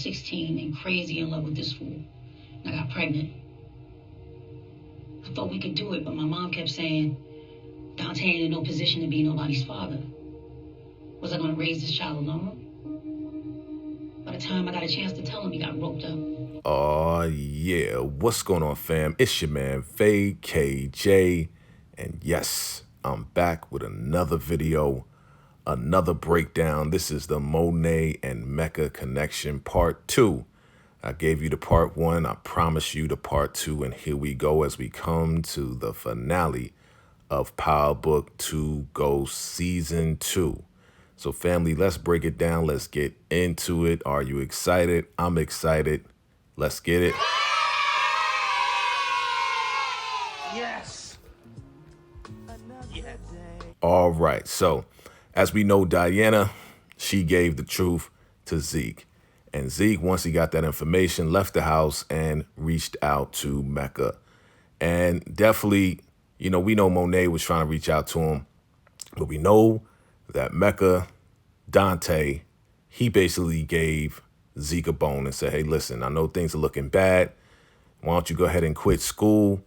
16 and crazy in love with this fool. And I got pregnant. I thought we could do it, but my mom kept saying, Dante ain't in no position to be nobody's father. Was I going to raise this child alone? By the time I got a chance to tell him, he got roped up. Oh, yeah. What's going on, fam? It's your man, VACAY-J. And yes, I'm back with another video, another breakdown. This is the Monet and Mecca connection part 2. I gave you the part 1. I promised you the part 2. And here we go as we come to the finale of Power Book 2 Go Season 2. So family, let's break it down. Let's get into it. Are you excited? I'm excited. Let's get it. Yes. All right. So as we know, Diana, she gave the truth to Zeke. And Zeke, once he got that information, left the house and reached out to Mecca. And definitely, you know, we know Monet was trying to reach out to him, but we know that Mecca, Dante, he basically gave Zeke a bone and said, hey, listen, I know things are looking bad. Why don't you go ahead and quit school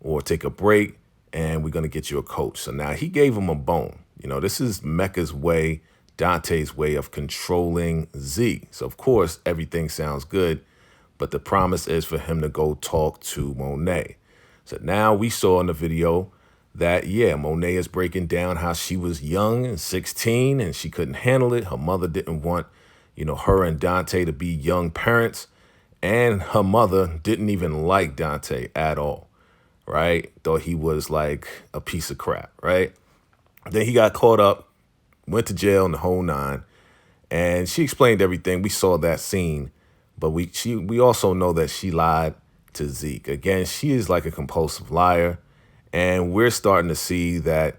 or take a break, and we're going to get you a coach. So now he gave him a bone. You know, this is Mecca's way, Dante's way of controlling Zeke. So, of course, everything sounds good, but the promise is for him to go talk to Monet. So now we saw in the video that, yeah, Monet is breaking down how she was young and 16 and she couldn't handle it. Her mother didn't want, you know, her and Dante to be young parents. And her mother didn't even like Dante at all, right? Thought he was like a piece of crap, right? Then he got caught up, went to jail in the whole nine. And she explained everything. We saw that scene. But we also know that she lied to Zeke. Again, she is like a compulsive liar. And we're starting to see that,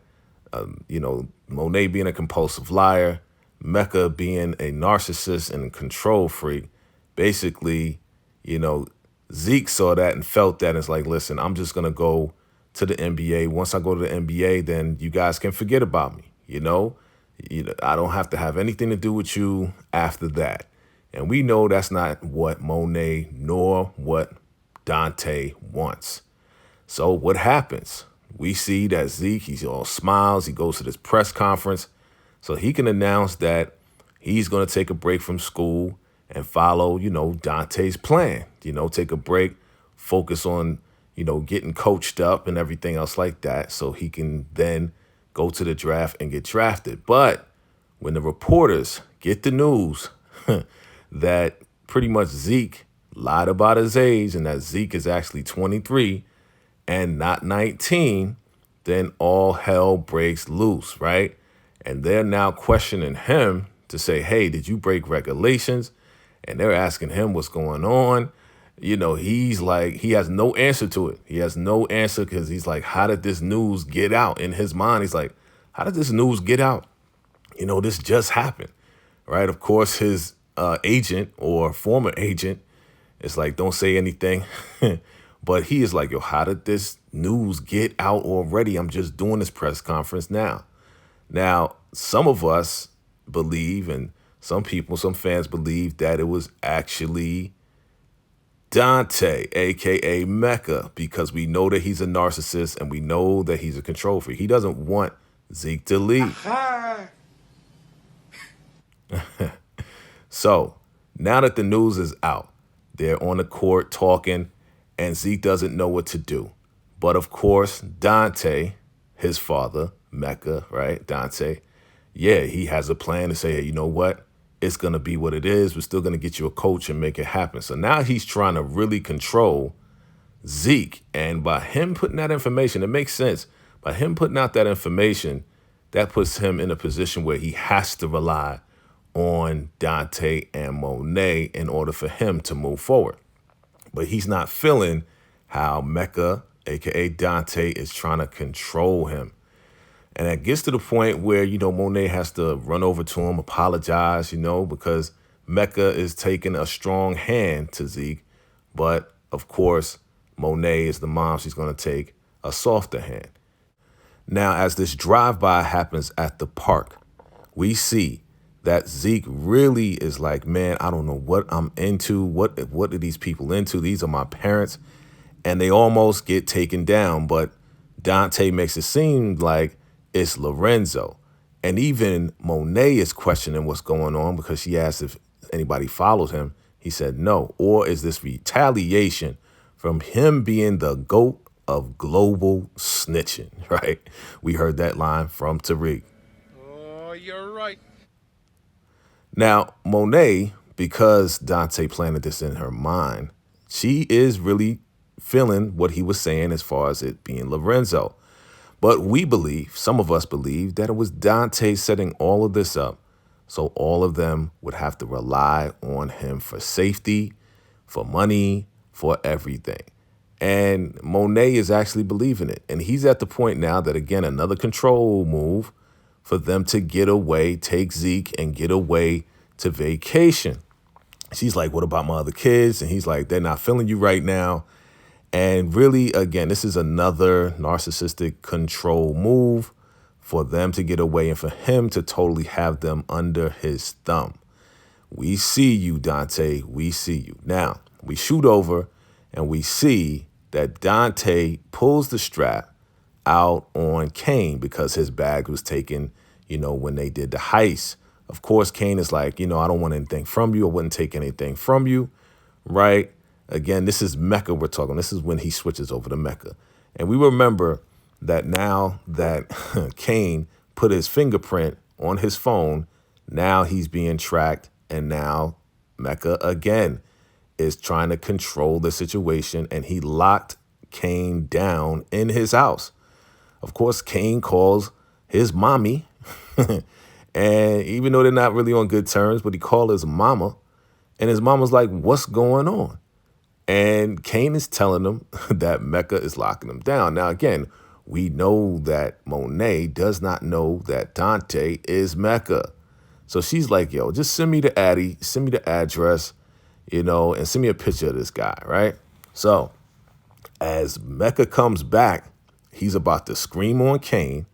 you know, Monet being a compulsive liar, Mecca being a narcissist and control freak. Basically, you know, Zeke saw that and felt that. And it's like, listen, I'm just going to go to the NBA. Once I go to the NBA, then you guys can forget about me. You know, I don't have to have anything to do with you after that. And we know that's not what Monet nor what Dante wants. So what happens? We see that Zeke, he's all smiles. He goes to this press conference so he can announce that he's going to take a break from school and follow, you know, Dante's plan. You know, take a break, focus on, you know, getting coached up and everything else like that so he can then go to the draft and get drafted. But when the reporters get the news that pretty much Zeke lied about his age and that Zeke is actually 23 and not 19, then all hell breaks loose, right? And they're now questioning him to say, hey, did you break regulations? And they're asking him what's going on. You know, he's like, he has no answer to it. He has no answer because he's like, how did this news get out? In his mind, he's like, how did this news get out? You know, this just happened, right? Of course, his agent or former agent is like, don't say anything. But he is like, yo, how did this news get out already? I'm just doing this press conference now. Now, some of us believe, and some people, some fans believe that it was actually Dante, a.k.a. Mecca, because we know that he's a narcissist and we know that he's a control freak. He doesn't want Zeke to leave. So now that the news is out, they're on the court talking, and Zeke doesn't know what to do. But of course, Dante, his father, Mecca, right? Dante, yeah, he has a plan to say, hey, you know what? It's going to be what it is. We're still going to get you a coach and make it happen. So now he's trying to really control Zeke. And by him putting that information, it makes sense. By him putting out that information, that puts him in a position where he has to rely on Dante and Monet in order for him to move forward. But he's not feeling how Mecca, a.k.a. Dante, is trying to control him. And it gets to the point where, you know, Monet has to run over to him, apologize, you know, because Mecca is taking a strong hand to Zeke. But, of course, Monet is the mom. She's going to take a softer hand. Now, as this drive-by happens at the park, we see that Zeke really is like, man, I don't know what I'm into. What are these people into? These are my parents. And they almost get taken down. But Dante makes it seem like it's Lorenzo. And even Monet is questioning what's going on because she asked if anybody follows him. He said no. Or is this retaliation from him being the GOAT of global snitching, right? We heard that line from Tariq. Oh, you're right. Now, Monet, because Dante planted this in her mind, she is really feeling what he was saying as far as it being Lorenzo. But we believe, some of us believe, that it was Dante setting all of this up so all of them would have to rely on him for safety, for money, for everything. And Monet is actually believing it. And he's at the point now that, again, another control move for them to get away, take Zeke and get away to vacation. She's like, what about my other kids? And he's like, they're not feeling you right now. And really, again, this is another narcissistic control move for them to get away and for him to totally have them under his thumb. We see you, Dante. We see you. Now, we shoot over and we see that Dante pulls the strap out on Kane because his bag was taken, when they did the heist. Of course, Kane is like, I don't want anything from you. I wouldn't take anything from you, right? Again, this is Mecca we're talking. This is when he switches over to Mecca. And we remember that now that Kane put his fingerprint on his phone, now he's being tracked. And now Mecca again is trying to control the situation. And he locked Kane down in his house. Of course, Kane calls his mommy. And even though they're not really on good terms, but he called his mama. And his mama's like, what's going on? And Kane is telling them that Mecca is locking them down. Now, again, we know that Monet does not know that Dante is Mecca. So she's like, yo, just send me the Addy, send me the address, and send me a picture of this guy, right? So as Mecca comes back, he's about to scream on Kane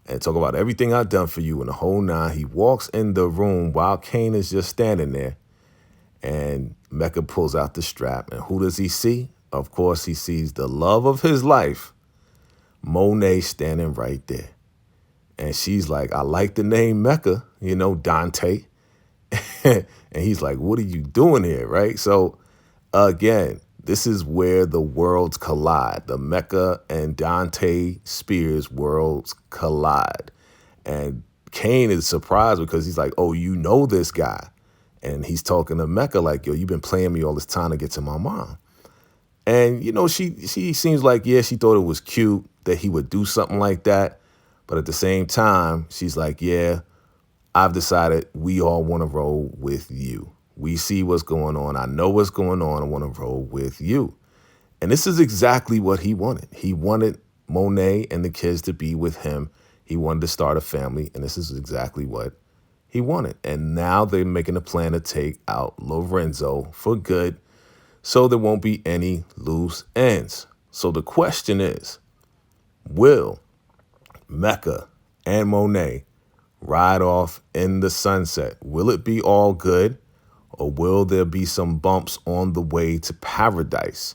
and talk about everything I've done for you and the whole nine. He walks in the room while Kane is just standing there. And Mecca pulls out the strap. And who does he see? Of course, he sees the love of his life, Monet, standing right there. And she's like, I like the name Mecca, Dante. And he's like, what are you doing here, right? So, again, this is where the worlds collide. The Mecca and Dante Spears worlds collide. And Kane is surprised because he's like, oh, you know this guy. And he's talking to Mecca like, yo, you've been playing me all this time to get to my mom. And, she seems like, yeah, she thought it was cute that he would do something like that. But at the same time, she's like, yeah, I've decided we all want to roll with you. We see what's going on. I know what's going on. I want to roll with you. And this is exactly what he wanted. He wanted Monet and the kids to be with him. He wanted to start a family. And this is exactly what he wanted. And now they're making a plan to take out Lorenzo for good so there won't be any loose ends. So the question is, will Mecca and Monet ride off in the sunset? Will it be all good, or will there be some bumps on the way to paradise?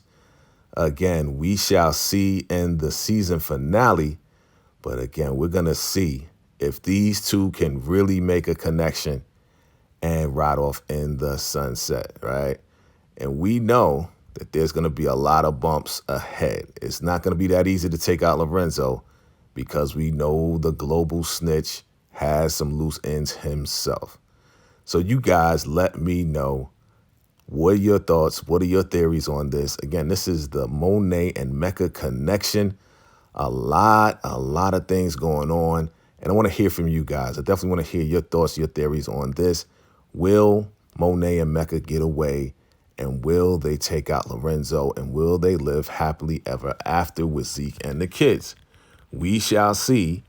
Again, we shall see in the season finale. But again, we're going to see if these two can really make a connection and ride off in the sunset, right? And we know that there's going to be a lot of bumps ahead. It's not going to be that easy to take out Lorenzo because we know the global snitch has some loose ends himself. So you guys let me know, what are your thoughts? What are your theories on this? Again, this is the Monet and Mecca connection. A lot of things going on. And I want to hear from you guys. I definitely want to hear your thoughts, your theories on this. Will Monet and Mecca get away? And will they take out Lorenzo? And will they live happily ever after with Zeke and the kids? We shall see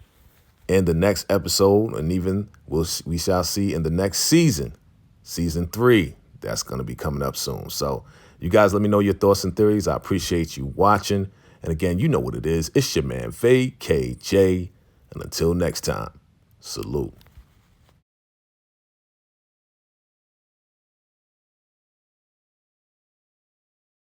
in the next episode, and even we shall see in the next season, season 3. That's going to be coming up soon. So you guys let me know your thoughts and theories. I appreciate you watching. And again, you know what it is. It's your man, VACAY-J. And until next time, salute.